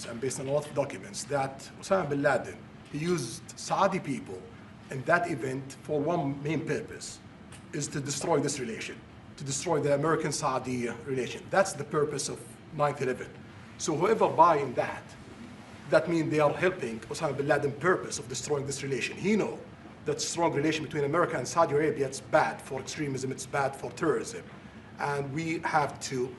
and based on a lot of documents that Osama bin Laden, he used Saudi people in that event for one main purpose, is to destroy this relation, to destroy the American-Saudi relation. That's the purpose of 9/11. So whoever buy in that, that means they are helping Osama bin Laden's purpose of destroying this relation. He knows that strong relation between America and Saudi Arabia, it's bad for extremism, it's bad for terrorism. And we have to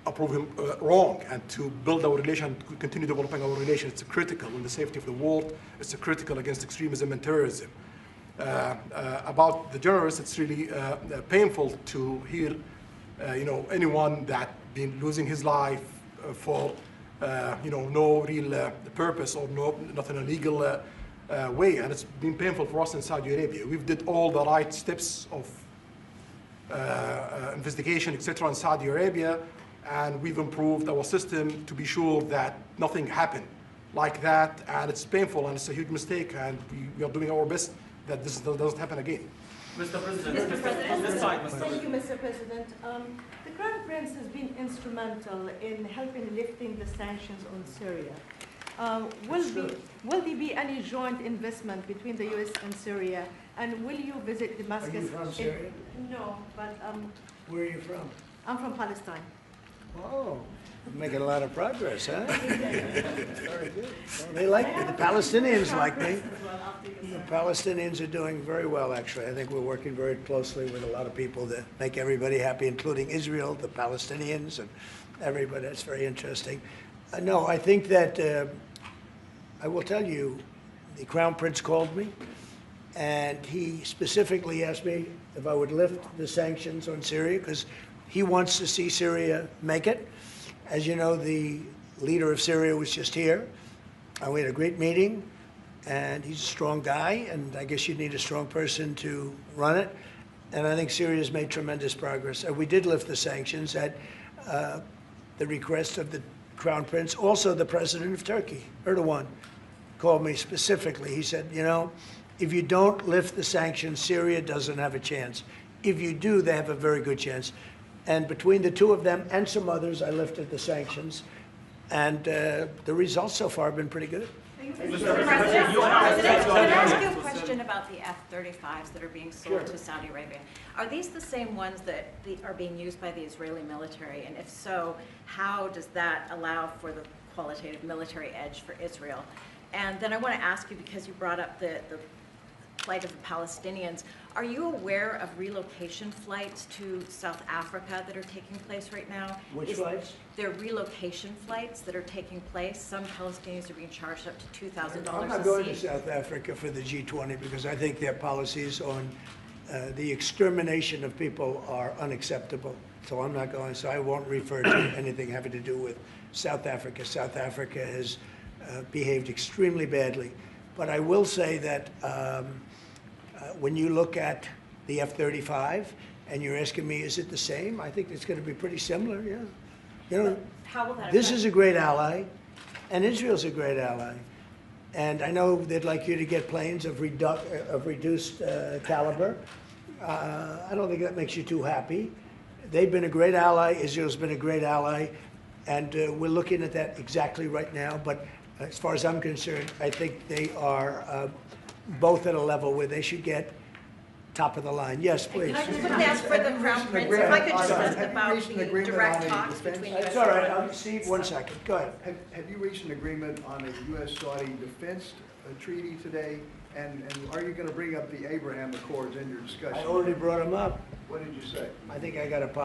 approve him wrong and to build our relation, continue developing our relation. It's critical in the safety of the world. It's critical against extremism and terrorism. About the journalists, it's really painful to hear, anyone that been losing his life for, no real purpose or not in a legal way, and it's been painful for us in Saudi Arabia. We've did all the right steps of investigation, etc., in Saudi Arabia, and we've improved our system to be sure that nothing happened like that, and it's painful and it's a huge mistake, and we are doing our best that this doesn't happen again. Mr. President, Thank you, Mr. President. The Crown Prince has been instrumental in helping lifting the sanctions on Syria. Will there be any joint investment between the U.S. and Syria? And will you visit Damascus? Are you from Syria? No, but Where are you from? I'm from Palestine. Oh, you're making a lot of progress, huh? Very good. Well, they like me. The Palestinians like me. The Palestinians are doing very well, actually. I think we're working very closely with a lot of people to make everybody happy, including Israel, the Palestinians, and everybody. That's very interesting. No, I think that I will tell you, the Crown Prince called me, and he specifically asked me if I would lift the sanctions on Syria, because he wants to see Syria make it. As you know, the leader of Syria was just here, and we had a great meeting, and he's a strong guy, and I guess you need a strong person to run it. And I think Syria's made tremendous progress. We did lift the sanctions at the request of the Crown Prince. Also, the president of Turkey, Erdogan, called me specifically. He said, if you don't lift the sanctions, Syria doesn't have a chance. If you do, they have a very good chance. And between the two of them and some others, I lifted the sanctions. And the results so far have been pretty good. Mr. President, can I ask you a question about the F-35s that are being sold to Saudi Arabia? Are these the same ones that are being used by the Israeli military? And if so, how does that allow for the qualitative military edge for Israel? And then I want to ask you, because you brought up the plight of the Palestinians, are you aware of relocation flights to South Africa that are taking place right now? Which flights? There are relocation flights that are taking place. Some Palestinians are being charged up to $2,000 a seat. I'm not going to South Africa for the G20 because I think their policies on the extermination of people are unacceptable. So I'm not going, so I won't refer to anything having to do with South Africa. South Africa has behaved extremely badly. But I will say that when you look at the F-35 and you're asking me, is it the same? I think it's going to be pretty similar, yeah. How will that This affect? is a great ally, and Israel's a great ally. And I know they'd like you to get planes of reduced caliber. I don't think that makes you too happy. They've been a great ally. Israel's been a great ally. And we're looking at that exactly right now. But as far as I'm concerned, I think they are both at a level where they should get top of the line. Yes, please. Can I just quickly ask for the Crown Prince, if I could just ask about the direct talks between U.S. It's all right. Steve, 1 second. Go ahead. Have you reached an agreement on a U.S.-Saudi defense treaty today? And are you going to bring up the Abraham Accords in your discussion? I already brought them up. What did you say? I think I got a